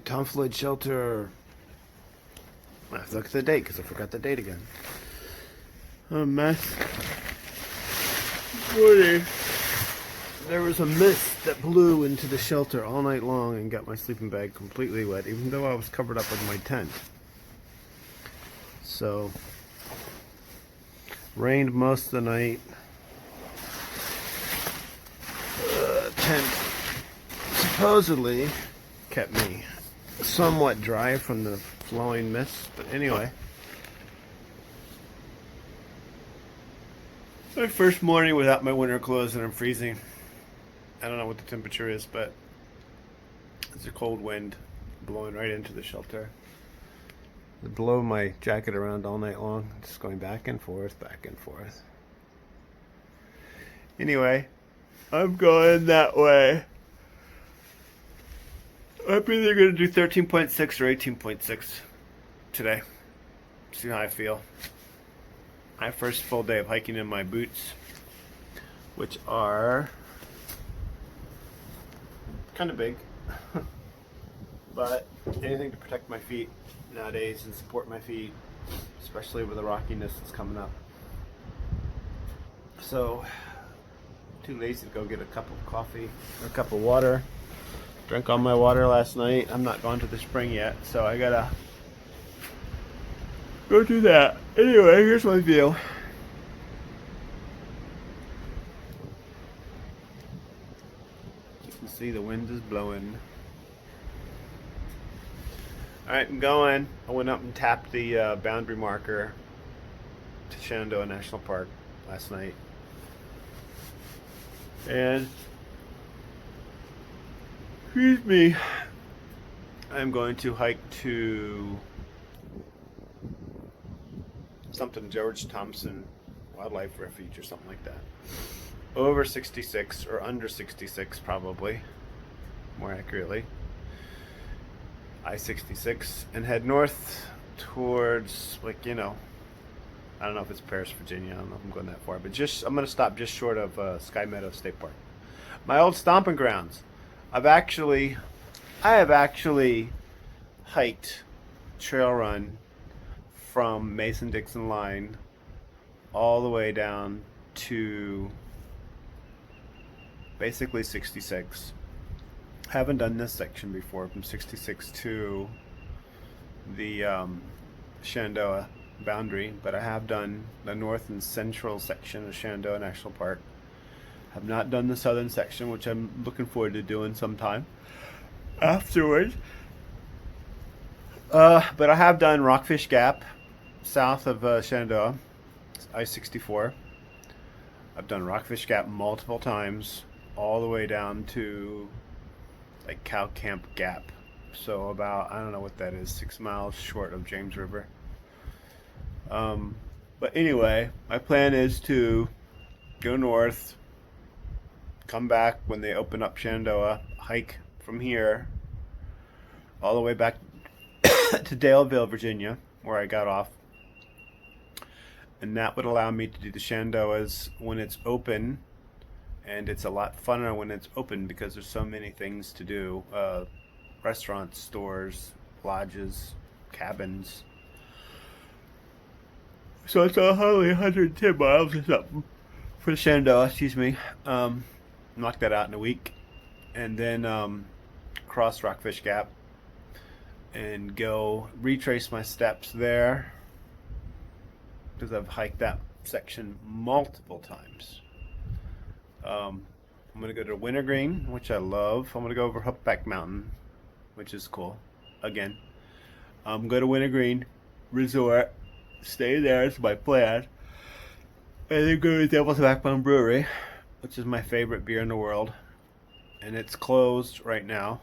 Tom Floyd shelter. I have to look at the date because I forgot the date again. A mess. Morning. There was a mist that blew into the shelter all night long and got my sleeping bag completely wet, even though I was covered up with my tent. So, rained most of the night. Tent supposedly kept me somewhat dry from the flowing mist, but anyway. My first morning without my winter clothes and I'm freezing. I don't know what the temperature is, but it's a cold wind blowing right into the shelter. It blew my jacket around all night long, just going back and forth, back and forth. Anyway, I'm going that way. I'm either going to do 13.6 or 18.6 today. See how I feel. My first full day of hiking in my boots, which are kind of big, but anything to protect my feet nowadays and support my feet, especially with the rockiness that's coming up. So, too lazy to go get a cup of coffee or a cup of water. Drank all my water last night. I'm not going to the spring yet, so I gotta go do that. Anyway, here's my view. You can see the wind is blowing. Alright, I'm going. I went up and tapped the boundary marker to Shenandoah National Park last night. And excuse me, I'm going to hike to something George Thompson Wildlife Refuge or something like that. Over 66 or under 66 probably, more accurately. I-66 and head north towards, like, you know, I don't know if it's Paris, Virginia. I don't know if I'm going that far, but I'm going to stop just short of Sky Meadow State Park. My old stomping grounds. I have actually hiked trail run from Mason-Dixon line all the way down to basically 66. Haven't done this section before, from 66 to the Shenandoah boundary, but I have done the north and central section of Shenandoah National Park. Have not done the southern section, which I'm looking forward to doing sometime afterwards. But I have done Rockfish Gap south of Shenandoah, I-64. I've done Rockfish Gap multiple times, all the way down to like Cow Camp Gap. So about, I don't know what that is, 6 miles short of James River. But anyway, my plan is to go north, come back when they open up Shenandoah, hike from here all the way back to Daleville, Virginia, where I got off. And that would allow me to do the Shenandoahs when it's open, and it's a lot funner when it's open because there's so many things to do. Restaurants, stores, lodges, cabins. So it's only 110 miles or something for the Shenandoah, excuse me. Knock that out in a week. And then cross Rockfish Gap and go retrace my steps there, because I've hiked that section multiple times. I'm going to go to Wintergreen, which I love. I'm going to go over Humpback Mountain, which is cool. Again, go to Wintergreen Resort, stay there, it's my plan. And then go to Devil's Backbone Brewery, which is my favorite beer in the world. And it's closed right now.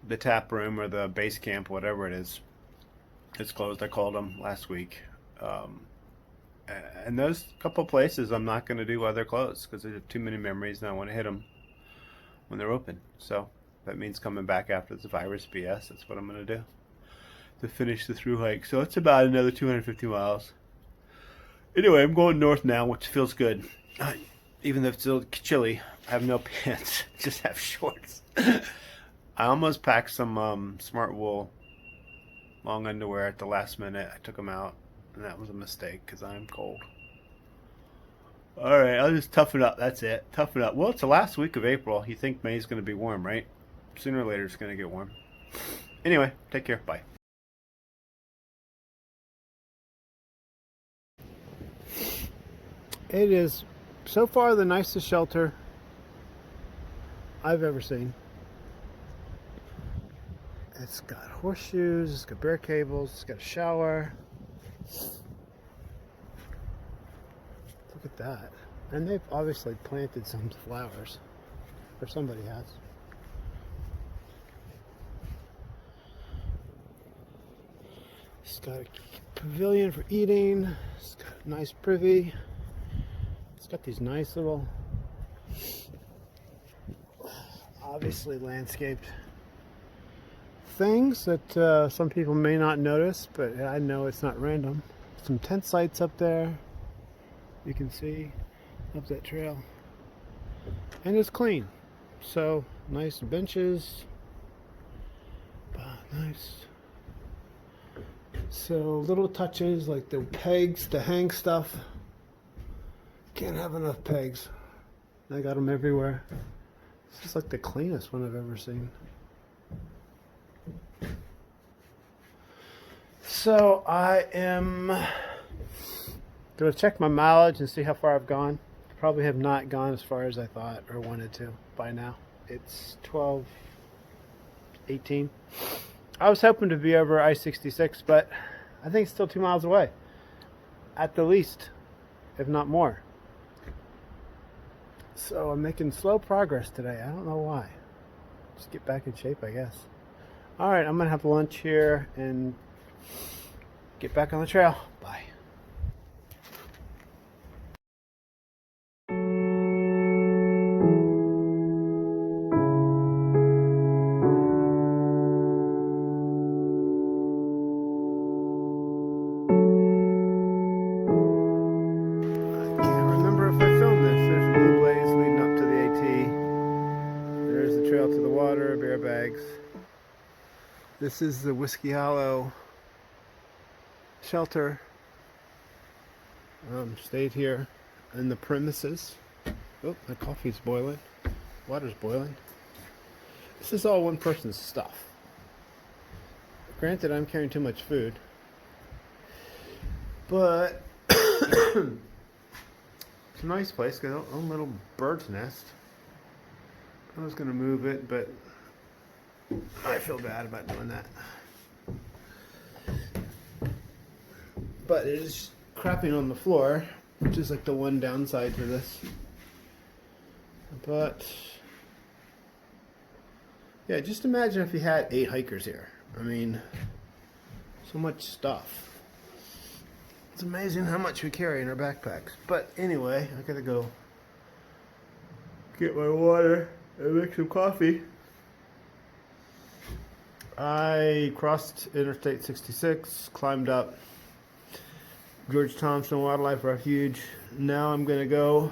The tap room or the base camp, whatever it is, it's closed. I called them last week. And those couple places I'm not going to do while they're closed because I have too many memories and I want to hit them when they're open. So that means coming back after the virus BS. That's what I'm going to do to finish the through hike. So it's about another 250 miles. Anyway, I'm going north now, which feels good. Even though it's still chilly, I have no pants. Just have shorts. I almost packed some smart wool long underwear at the last minute. I took them out, and that was a mistake because I'm cold. All right, I'll just toughen up. That's it. Toughen up. Well, it's the last week of April. You think May's going to be warm, right? Sooner or later, it's going to get warm. Anyway, take care. Bye. It is so far the nicest shelter I've ever seen. It's got horseshoes, it's got bear cables, it's got a shower. Look at that. And they've obviously planted some flowers. Or somebody has. It's got a pavilion for eating. It's got a nice privy. It's got these nice little, obviously landscaped things that some people may not notice, but I know it's not random. Some tent sites up there. You can see up that trail. And it's clean. So, nice benches. Nice. So, little touches like the pegs to hang stuff. Can't have enough pegs. I got them everywhere. This is like the cleanest one I've ever seen. So I am going to check my mileage and see how far I've gone. Probably have not gone as far as I thought or wanted to by now. It's 12:18. I was hoping to be over I-66, but I think it's still 2 miles away. At the least, if not more. So I'm making slow progress today. I don't know why. Just get back in shape, I guess. Alright, I'm going to have lunch here and get back on the trail. Bye. This is the Whiskey Hollow shelter. Stayed here in the premises. Oh, my coffee's boiling. Water's boiling. This is all one person's stuff. Granted, I'm carrying too much food. But it's a nice place. Got a little bird's nest. I was going to move it, but I feel bad about doing that. But it is crapping on the floor, which is like the one downside to this. But yeah, just imagine if you had 8 hikers here. I mean, so much stuff. It's amazing how much we carry in our backpacks. But anyway, I gotta go get my water and make some coffee. I crossed Interstate 66, climbed up George Thompson Wildlife Refuge. Now I'm going to go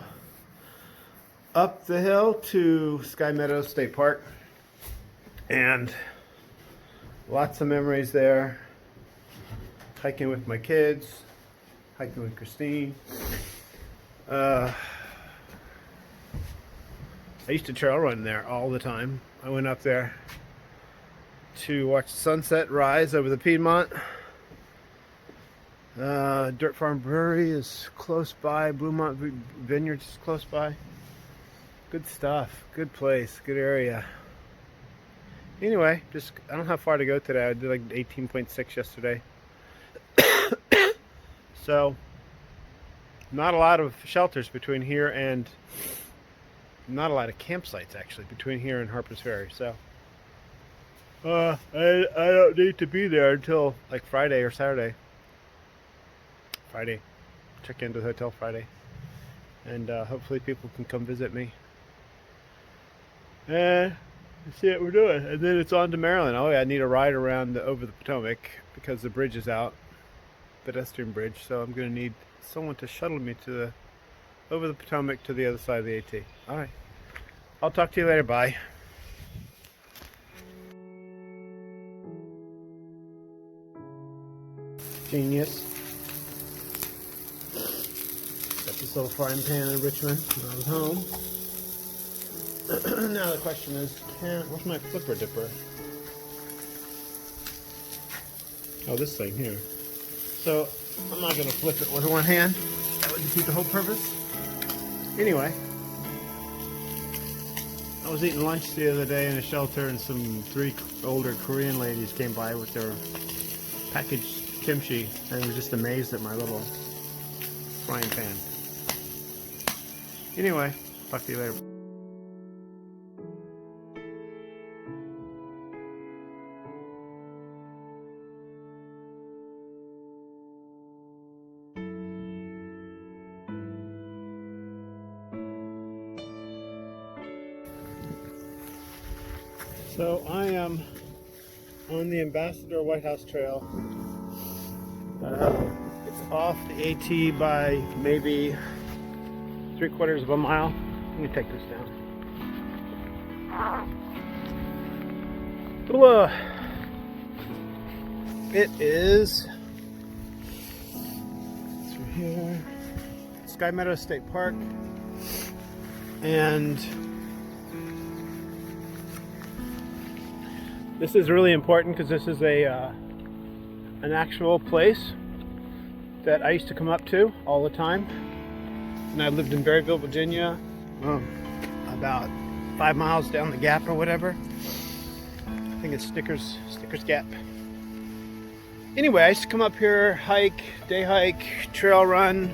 up the hill to Sky Meadows State Park. And lots of memories there. Hiking with my kids, hiking with Christine. I used to trail run there all the time. I went up there to watch the sunset rise over the Piedmont. Dirt Farm Brewery is close by. Bluemont Vineyards is close by. Good stuff. Good place. Good area. Anyway, just I don't have far to go today. I did like 18.6 yesterday. So, not a lot of shelters between here and not a lot of campsites actually between here and Harpers Ferry. So, I don't need to be there until like Friday or Saturday. Friday. Check into the hotel Friday. And hopefully people can come visit me. And see what we're doing. And then it's on to Maryland. Oh yeah, I need a ride around over the Potomac because the bridge is out. Pedestrian bridge. So I'm going to need someone to shuttle me to over the Potomac to the other side of the AT. Alright. I'll talk to you later. Bye. Genius. Got this little frying pan in Richmond when I was home. Now the question is, where's my flipper dipper? Oh, this thing here. So I'm not going to flip it with one hand. That would defeat the whole purpose. Anyway, I was eating lunch the other day in a shelter, and three older Korean ladies came by with their packaged kimchi, and were just amazed at my little frying pan. Anyway, talk to you later. So I am on the Ambassador White House Trail. It's off the AT by maybe 3/4 of a mile. Let me take this down. It is through here, Sky Meadow State Park, and this is really important because this is an actual place that I used to come up to all the time. And I lived in Berryville, Virginia, about 5 miles down the gap or whatever. I think it's Stickers Gap. Anyway, I used to come up here, hike, day hike, trail run,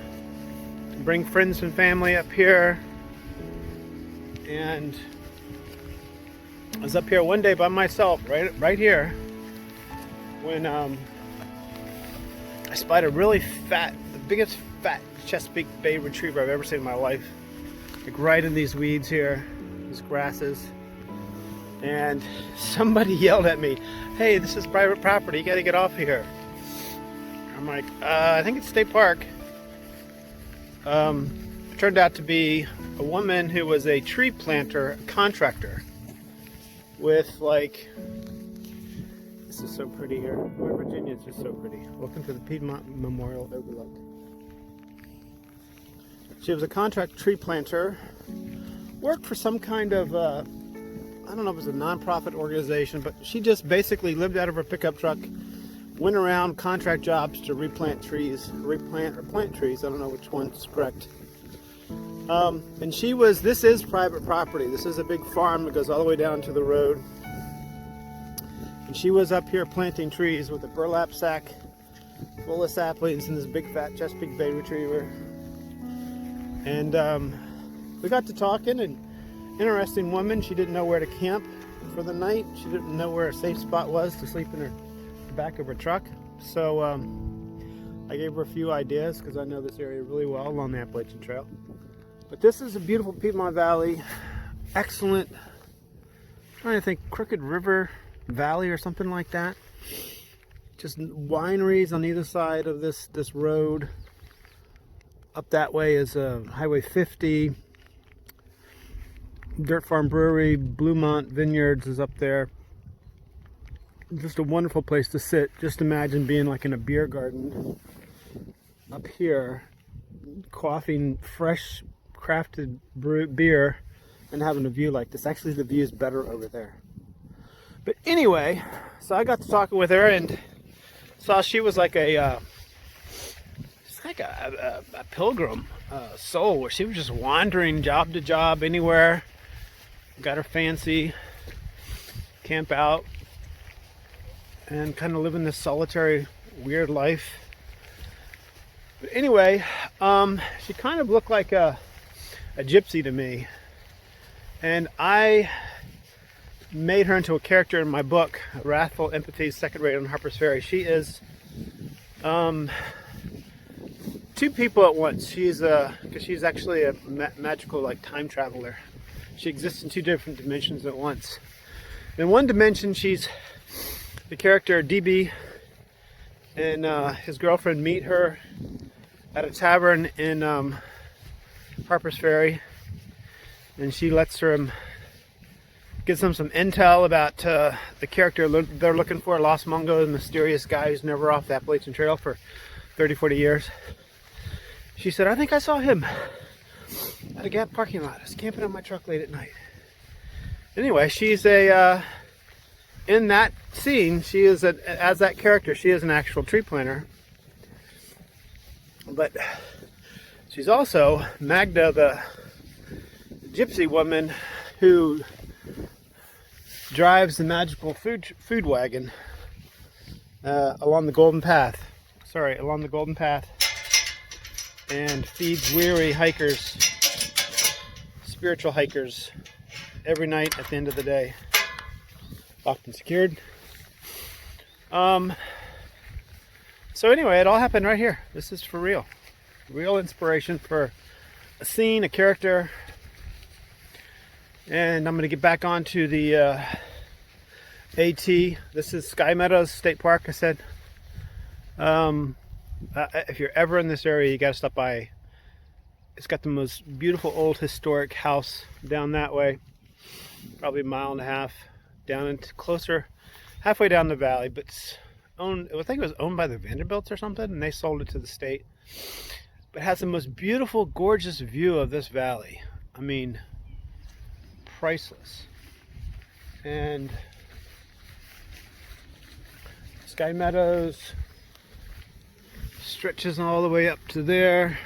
bring friends and family up here. And I was up here one day by myself, right here, when I spied a really the biggest fat Chesapeake Bay retriever I've ever seen in my life. Like right in these weeds here, these grasses. And somebody yelled at me, "Hey, this is private property, you gotta get off here." I'm like, I think it's state park. It turned out to be a woman who was a tree planter contractor. With this is so pretty here. Virginia is just so pretty. Welcome to the Piedmont Memorial Overlook. She was a contract tree planter, worked for some kind of, I don't know if it was a non-profit organization, but she just basically lived out of her pickup truck, went around contract jobs to plant trees, I don't know which one's correct. And this is private property. This is a big farm that goes all the way down to the road. And she was up here planting trees with a burlap sack full of saplings and this big fat Chesapeake Bay retriever. And we got to talking, and interesting woman. She didn't know where to camp for the night. She didn't know where a safe spot was to sleep in the back of her truck. So I gave her a few ideas because I know this area really well along the Appalachian Trail. But this is a beautiful Piedmont Valley, excellent, I'm trying to think, Crooked River Valley or something like that. Just wineries on either side of this road. Up that way is Highway 50. Dirt Farm Brewery, Bluemont Vineyards is up there. Just a wonderful place to sit. Just imagine being like in a beer garden up here, quaffing fresh crafted beer and having a view like this. Actually, the view is better over there. But anyway, so I got to talking with her and saw she was like a pilgrim soul, where she was just wandering job to job anywhere. Got her fancy camp out and kind of living this solitary, weird life. But anyway, she kind of looked like a gypsy to me, and I made her into a character in my book, Wrathful Empathy, Second Rate on Harpers Ferry. She is two people at once. She's because she's actually a magical time traveler. She exists in two different dimensions at once. In one dimension, she's the character DB, and his girlfriend meet her at a tavern in Harpers Ferry, and she lets her Gives them some intel about the character they're looking for, Los Mungo, the mysterious guy who's never off the Appalachian Trail for 30, 40 years. She said, I think I saw him at a Gap parking lot. I was camping on my truck late at night. Anyway, she's in that scene, she is, as that character, she is an actual tree planter. But she's also Magda, the gypsy woman who drives the magical food wagon along the Golden Path. Along the Golden Path, and feeds weary hikers, spiritual hikers, every night at the end of the day. Often secured. So anyway, it all happened right here. This is for real. Real inspiration for a scene, a character. And I'm going to get back onto the AT. This is Sky Meadows State Park, I said. If you're ever in this area, you got to stop by. It's got the most beautiful old historic house down that way. Probably a mile and a half down into closer, halfway down the valley. But it's owned, I think it was owned by the Vanderbilts or something, and they sold it to the state. But it has the most beautiful, gorgeous view of this valley. I mean, priceless. And Sky Meadows stretches all the way up to there.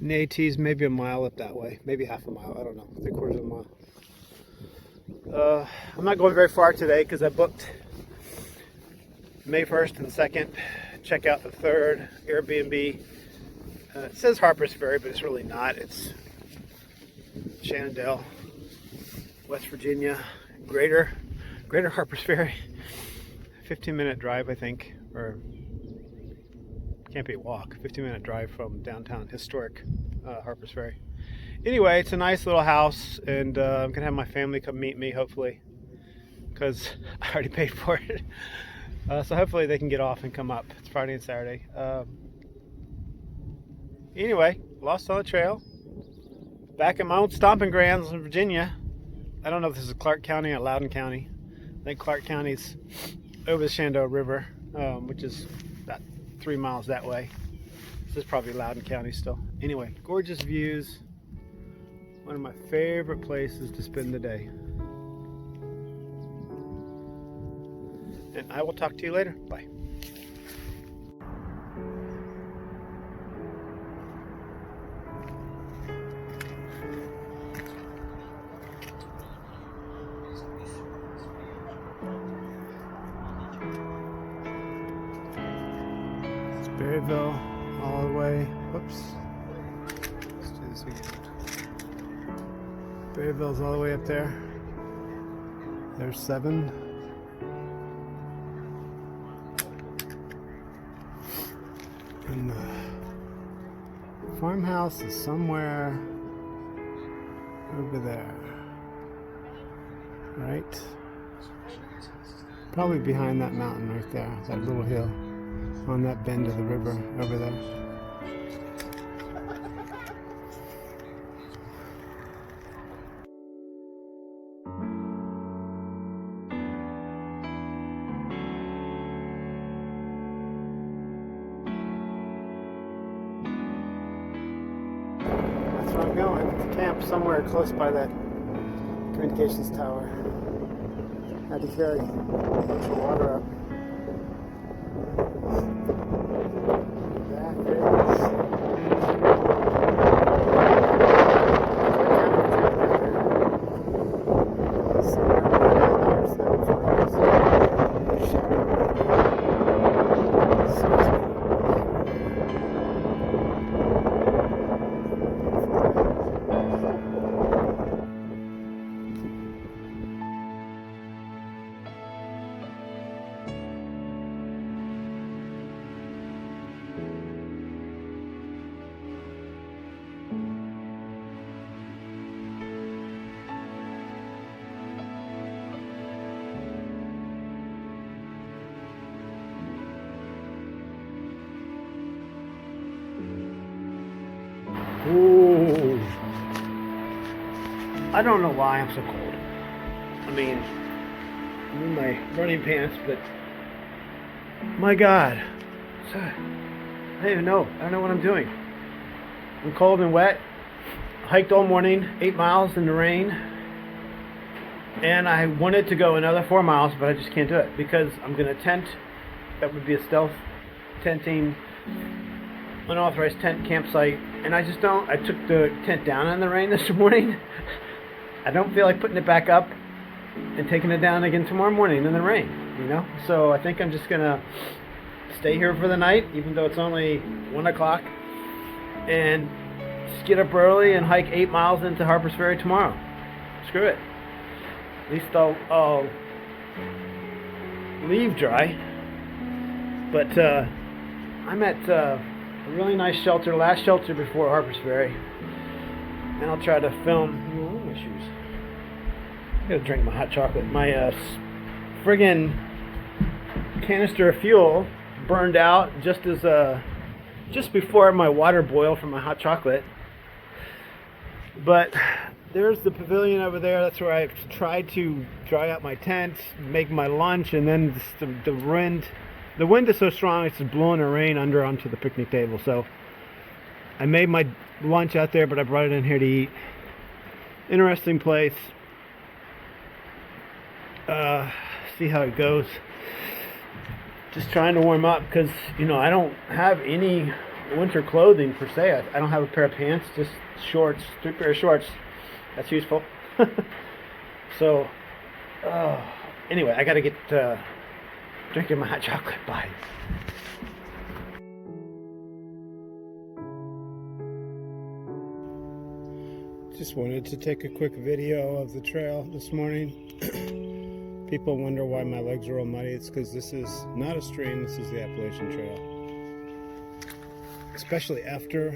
And the AT's maybe a mile up that way, maybe half a mile, I don't know, 3/4 of a mile. I'm not going very far today because I booked May 1st and 2nd. Check out the 3rd Airbnb. It says Harpers Ferry, but it's really not. It's Shenandoah, West Virginia, Greater Harpers Ferry. 15-minute drive, I think, or can't be a walk. 15-minute drive from downtown historic Harpers Ferry. Anyway, it's a nice little house, and I'm gonna have my family come meet me, hopefully, because I already paid for it. So hopefully they can get off and come up. It's Friday and Saturday. Anyway, lost on the trail. Back in my old stomping grounds in Virginia. I don't know if this is Clark County or Loudoun County. I think Clark County's over the Shenandoah River, which is about 3 miles that way. This is probably Loudoun County still. Anyway, gorgeous views. One of my favorite places to spend the day. And I will talk to you later. Bye. It's Berryville all the way. Whoops. Let's do this again. Berryville's all the way up there. There's 7. And the farmhouse is somewhere over there. Right? Probably behind that mountain right there. That little hill on that bend of the river over there. That's where I'm going. Camp somewhere close by that communications tower. Had to carry a bunch of water up. That is somewhere down there, so ooh. I don't know why I'm so cold. I mean, I'm in my running pants, but my God, I don't even know. I don't know what I'm doing. I'm cold and wet. Hiked all morning, 8 miles in the rain, and I wanted to go another 4 miles, but I just can't do it because I'm gonna tent. That would be a stealth tenting, unauthorized tent campsite, and I just don't. I took the tent down in the rain this morning. I don't feel like putting it back up and taking it down again tomorrow morning in the rain, you know? So I think I'm just gonna stay here for the night, even though it's only 1 o'clock, and just get up early and hike 8 miles into Harpers Ferry tomorrow. Screw it. At least I'll leave dry. But I'm at a really nice shelter, last shelter before Harpers Ferry, and I'll try to film. Oh, my shoes. I gotta drink my hot chocolate. My friggin' canister of fuel burned out just before my water boiled from my hot chocolate. But there's the pavilion over there. That's where I tried to dry out my tent, make my lunch, and then the wind is so strong it's just blowing the rain onto the picnic table. So I made my lunch out there, but I brought it in here to eat. Interesting place. See how it goes. Just trying to warm up because, you know, I don't have any winter clothing per se. I don't have a pair of pants, just shorts, 3 pair of shorts. That's useful. So, anyway, I gotta get drinking my hot chocolate. Bye. Just wanted to take a quick video of the trail this morning. People wonder why my legs are all muddy. It's because this is not a stream, this is the Appalachian Trail. Especially after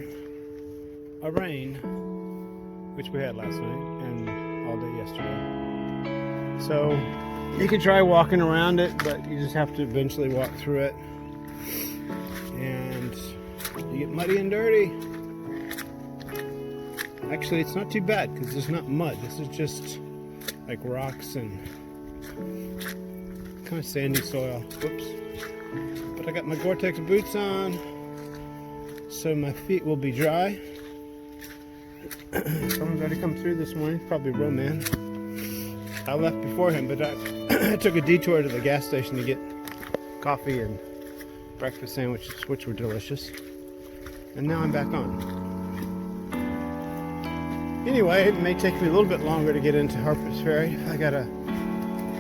a rain, which we had last night and all day yesterday. So you can try walking around it, but you just have to eventually walk through it. And you get muddy and dirty. Actually, it's not too bad because there's not mud. This is just like rocks and kind of sandy soil. Whoops. But I got my Gore-Tex boots on, so my feet will be dry. Someone's already come through this morning, probably Roman. I left before him, but I took a detour to the gas station to get coffee and breakfast sandwiches, which were delicious. And now I'm back on. Anyway, it may take me a little bit longer to get into Harpers Ferry. I gotta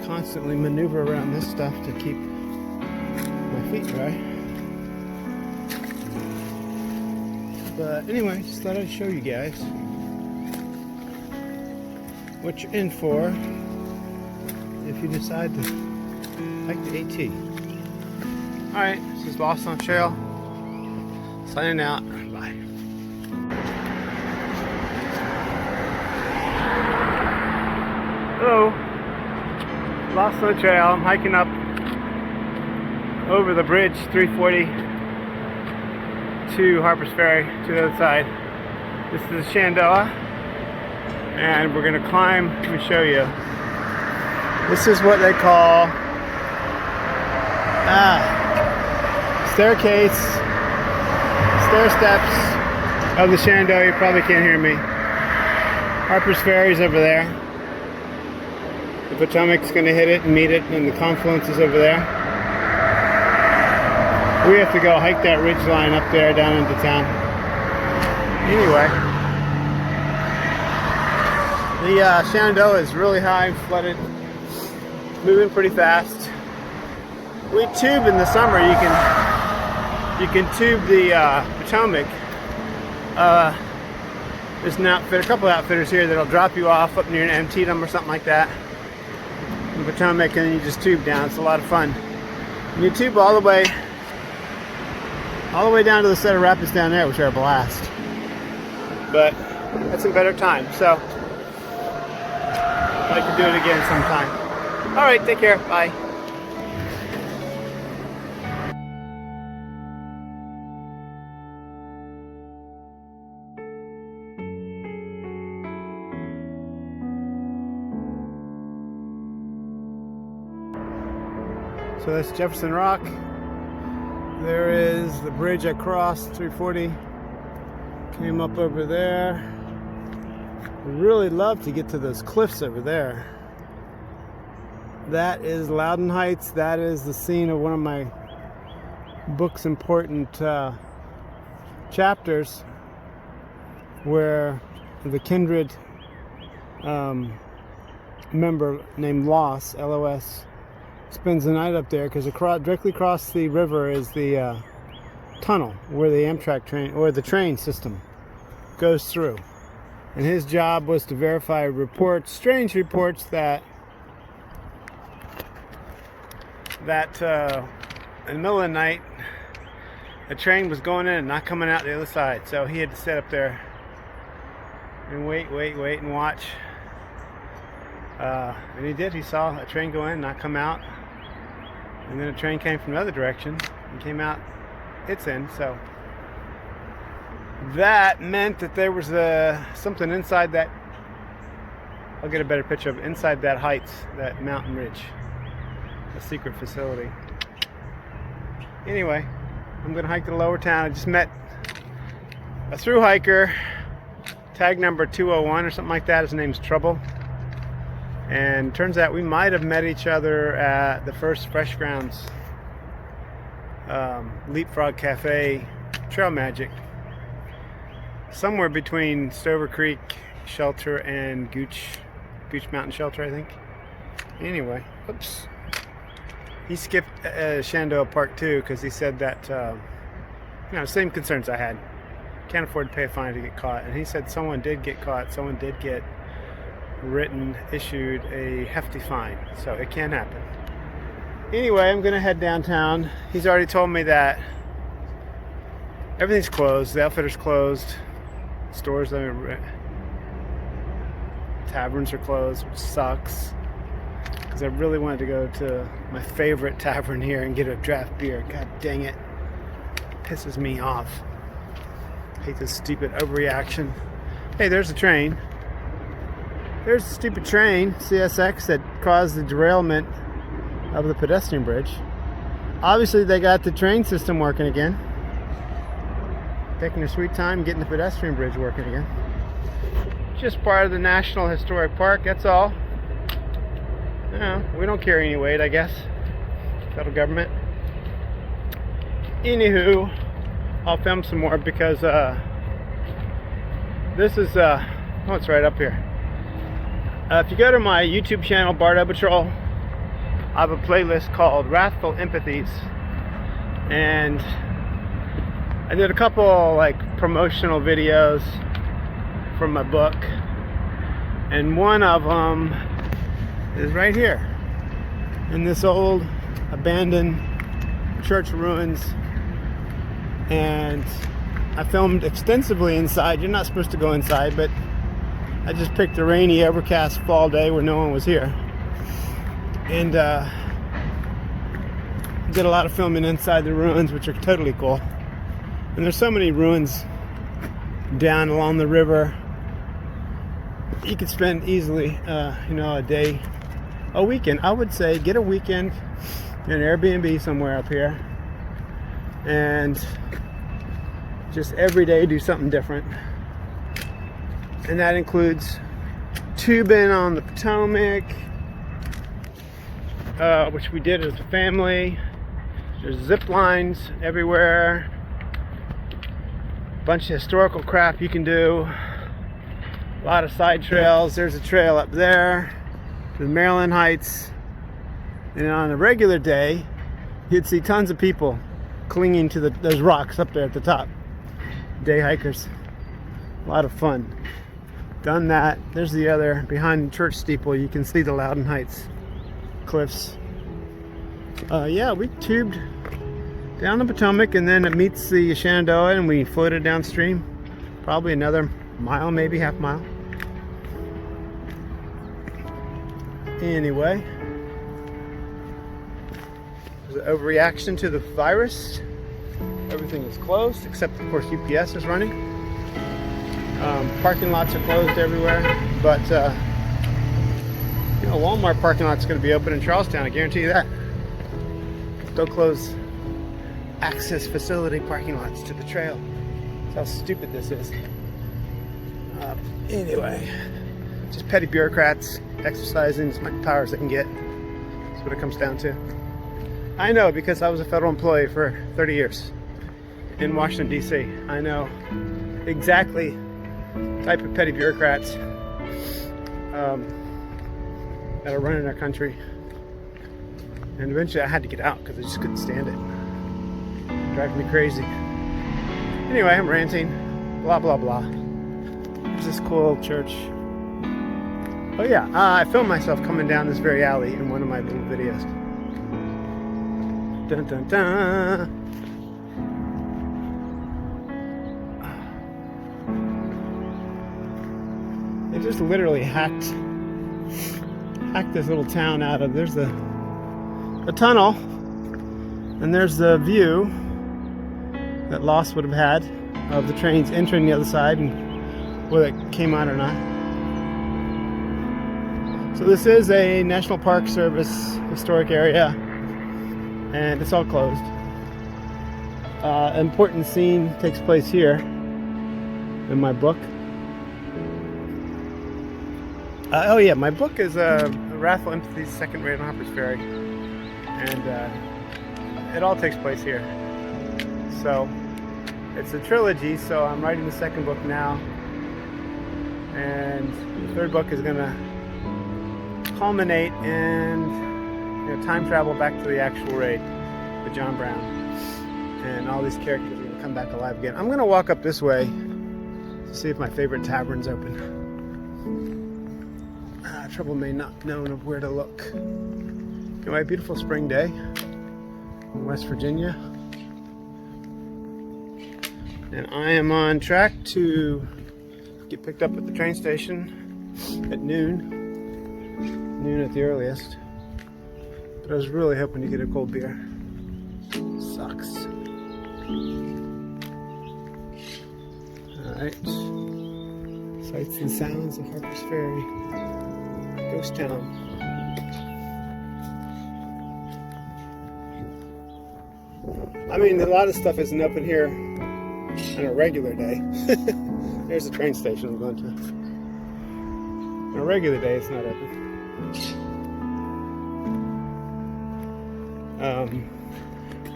constantly maneuver around this stuff to keep my feet dry. But anyway, just thought I'd show you guys what you're in for if you decide to hike the AT. Alright, this is Lost on Trail. Signing out. Bye. Hello. Lost on the Trail. I'm hiking up over the bridge 340 to Harpers Ferry to the other side. This is the Shenandoah, and we're gonna climb. Let me show you. This is what they call stair steps of the Shenandoah. You probably can't hear me. Harpers Ferry's over there. The Potomac's going to hit it and meet it, and the confluence is over there. We have to go hike that ridge line up there down into town. Anyway, the Shenandoah is really high and flooded, moving pretty fast. We tube in the summer. You can tube the Potomac. There's a couple outfitters here that'll drop you off up near Antietam or something like that. The Potomac, and then you just tube down. It's a lot of fun. And you tube all the way down to the set of rapids down there, which are a blast. But that's in better time, so I'd like to do it again sometime. All right, take care. Bye. So that's Jefferson Rock. There is the bridge I crossed, 340. Came up over there. I'd really love to get to those cliffs over there. That is Loudon Heights. That is the scene of one of my book's important chapters, where the Kindred member named Loss, L-O-S, spends the night up there because directly across the river is the tunnel where the Amtrak train, or the train system, goes through. And his job was to verify reports, strange reports that in the middle of the night a train was going in and not coming out the other side. So he had to sit up there and wait and watch. And he did. He saw a train go in, not come out. And then a train came from the other direction and came out its end. So that meant that there was something inside that. I'll get a better picture of it, inside that heights, that mountain ridge, a secret facility. Anyway, I'm going to hike to the lower town. I just met a thru hiker, tag number 201 or something like that. His name's Trouble. And turns out we might have met each other at the first Fresh Grounds Leapfrog Cafe Trail Magic, somewhere between Stover Creek Shelter and Gooch Mountain Shelter, I think. Anyway, oops. He skipped Shenandoah Park too because he said that, same concerns I had. Can't afford to pay a fine to get caught. And he said someone did get caught, someone did get issued a hefty fine, so it can happen. Anyway, I'm gonna head downtown. He's already told me that everything's closed. The outfitter's closed. Stores, taverns are closed, which sucks, because I really wanted to go to my favorite tavern here and get a draft beer. God dang it, pisses me off. I hate this stupid overreaction. Hey, there's a train. There's the stupid train, CSX, that caused the derailment of the pedestrian bridge. Obviously, they got the train system working again. Taking their sweet time getting the pedestrian bridge working again. Just part of the National Historic Park, that's all. We don't carry any weight, I guess. Federal government. Anywho, I'll film some more because this is, it's right up here. If you go to my YouTube channel, Bart Patrol, I have a playlist called Wrathful Empathies, and I did a couple promotional videos from my book, and one of them is right here in this old abandoned church ruins, and I filmed extensively inside. You're not supposed to go inside, but I just picked a rainy, overcast fall day where no one was here, and did a lot of filming inside the ruins, which are totally cool. And there's so many ruins down along the river. You could spend easily, a day, a weekend. I would say get a weekend in an Airbnb somewhere up here, and just every day do something different. And that includes tubing on the Potomac, which we did as a family. There's zip lines everywhere. A bunch of historical crap you can do. A lot of side trails. There's a trail up there to Maryland Heights. And on a regular day, you'd see tons of people clinging to those rocks up there at the top. Day hikers. A lot of fun. Done that. There's the other, behind the church steeple, you can see the Loudon Heights cliffs. We tubed down the Potomac, and then it meets the Shenandoah, and we floated downstream. Probably another mile, maybe half mile. Anyway, there's an overreaction to the virus. Everything is closed, except of course UPS is running. Parking lots are closed everywhere, but Walmart parking lot's going to be open in Charlestown. I guarantee you that. Don't close access facility parking lots to the trail. That's how stupid this is. Anyway, just petty bureaucrats exercising as much power as they can get. That's what it comes down to. I know, because I was a federal employee for 30 years in Washington, D.C. I know exactly the type of petty bureaucrats that are running our country. And eventually I had to get out because I just couldn't stand it. Driving me crazy. Anyway, I'm ranting. Blah, blah, blah. There's this cool old church. Oh yeah, I filmed myself coming down this very alley in one of my little videos. Dun dun dun. They just literally hacked this little town out of. There's a tunnel, and there's the view that Lost would have had of the trains entering the other side and whether it came out or not. So this is a National Park Service historic area, and it's all closed. An important scene takes place here in my book. Oh yeah, my book is Wrathful Empathy's second raid on Harpers Ferry, and it all takes place here. So it's a trilogy, so I'm writing the second book now, and the third book is gonna culminate in time travel back to the actual raid with John Brown, and all these characters are gonna come back alive again. I'm gonna walk up this way to see if my favorite tavern's open. Trouble may not know of where to look. Anyway, beautiful spring day in West Virginia, and I am on track to get picked up at the train station at noon at the earliest. But I was really hoping to get a cold beer. Sucks. Alright. Sights and sounds of Harpers Ferry. Ghost town. I mean, a lot of stuff isn't open here on a regular day. There's a train station I'm going to. On a regular day, it's not open.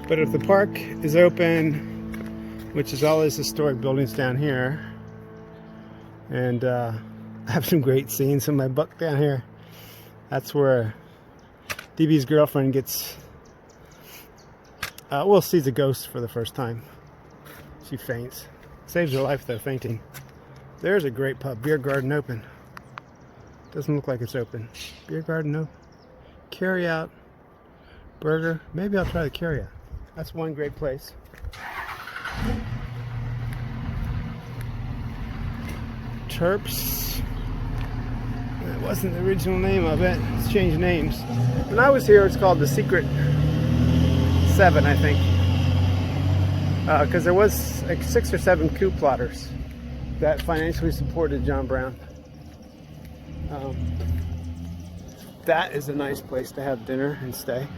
But if the park is open, which is all these historic buildings down here, and I have some great scenes in my book down here. That's where DB's girlfriend gets, sees a ghost for the first time. She faints. Saves her life though, fainting. There's a great pub. Beer garden open. Doesn't look like it's open. Beer garden open. Carry out. Burger. Maybe I'll try the carry out. That's one great place. Terps. That wasn't the original name of it. It's changed names. When I was here, it's called the Secret 7, I think. Because there was like 6 or 7 coup plotters that financially supported John Brown. That is a nice place to have dinner and stay.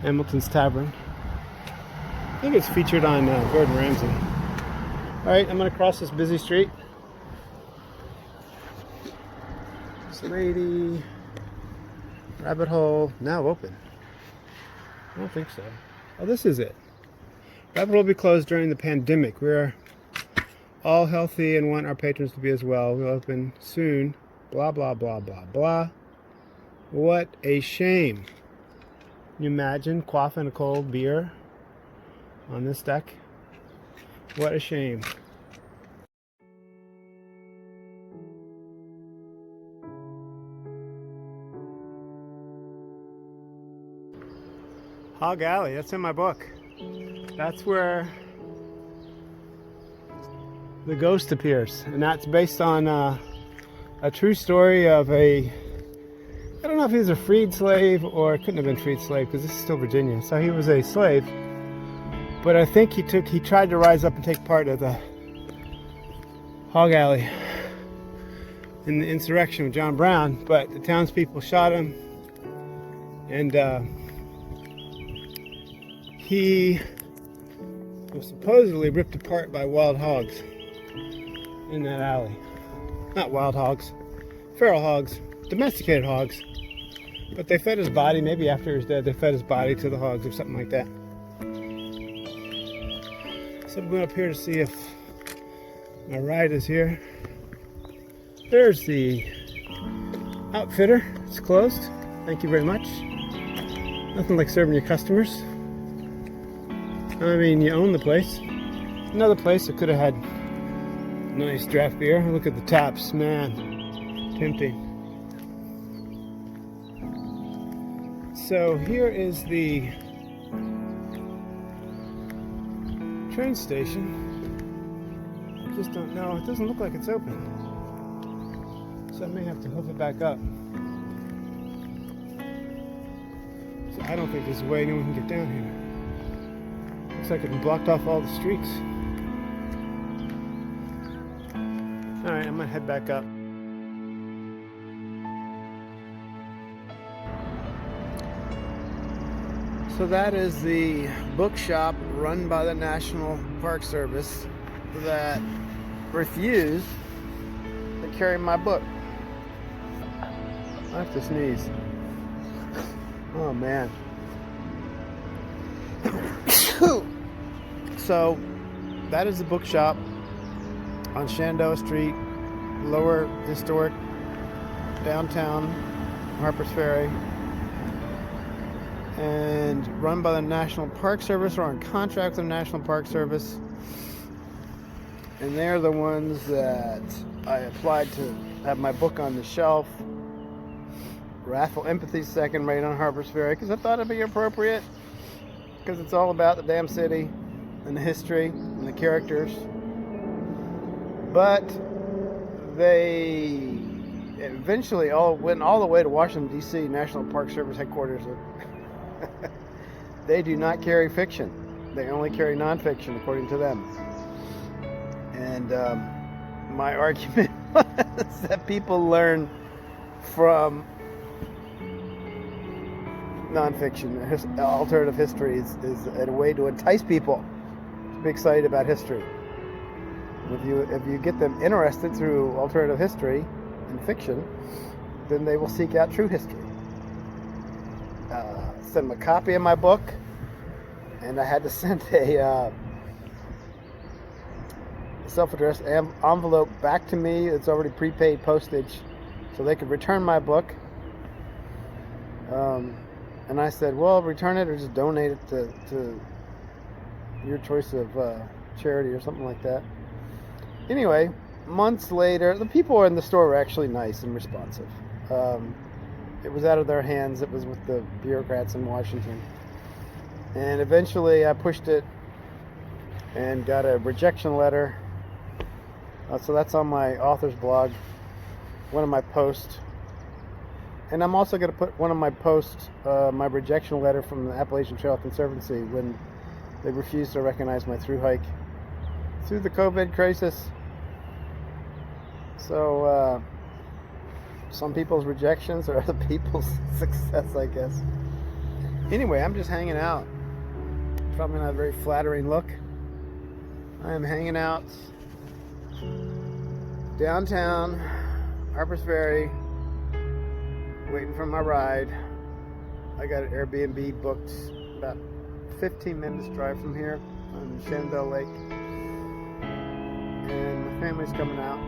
Hamilton's Tavern. I think it's featured on Gordon Ramsay. Alright, I'm going to cross this busy street. This lady. Rabbit hole. Now open. I don't think so. Oh, this is it. Rabbit hole will be closed during the pandemic. We're all healthy and want our patrons to be as well. We'll open soon. Blah, blah, blah, blah, blah. What a shame. Can you imagine quaffing a cold beer on this deck? What a shame. Hog Alley, that's in my book. That's where the ghost appears, and that's based on a true story of I don't know if he was a freed slave or it couldn't have been freed slave because this is still Virginia. So he was a slave, but I think he tried to rise up and take part of the Hog Alley in the insurrection with John Brown, but the townspeople shot him, and he was supposedly ripped apart by wild hogs in that alley. Not wild hogs, feral hogs, domesticated hogs. But they fed his body, maybe after he was dead, they fed his body to the hogs or something like that. So I'm going up here to see if my ride is here. There's the outfitter. It's closed. Thank you very much. Nothing like serving your customers. I mean, you own the place. Another place that could have had nice draft beer. Look at the taps, man. Tempting. So here is the train station. I just don't know. It doesn't look like it's open. So I may have to hoof it back up. So I don't think there's a way anyone can get down here. Looks like it's blocked off all the streets. Alright, I'm gonna head back up. So that is the bookshop run by the National Park Service that refused to carry my book. I have to sneeze. Oh man. So that is the bookshop on Shenandoah Street, lower historic downtown Harpers Ferry, and run by the National Park Service, or on contract with the National Park Service. And they're the ones that I applied to have my book on the shelf. Wrathful Empathy second rate on Harpers Ferry, because I thought it'd be appropriate, because it's all about the damn city and the history and the characters. But they eventually went all the way to Washington, D.C., National Park Service headquarters. They do not carry fiction. They only carry nonfiction, according to them. And my argument was that people learn from nonfiction. Alternative history is a way to entice people to be excited about history. If you get them interested through alternative history and fiction, then they will seek out true history. Send them a copy of my book, and I had to send a self-addressed envelope back to me. It's already prepaid postage, so they could return my book. And I said, well, return it or just donate it to your choice of charity or something like that. Anyway, months later, the people in the store were actually nice and responsive. It was out of their hands. It was with the bureaucrats in Washington. And eventually I pushed it and got a rejection letter. So that's on my author's blog, one of my posts. And I'm also going to put one of my posts, my rejection letter from the Appalachian Trail Conservancy when they refused to recognize my thru hike through the COVID crisis. So some people's rejections are other people's success, I guess. Anyway, I'm just hanging out. Probably not a very flattering look. I am hanging out downtown Harpers Ferry, waiting for my ride. I got an Airbnb booked about 15 minutes drive from here on Shenandoah Lake. And my family's coming out.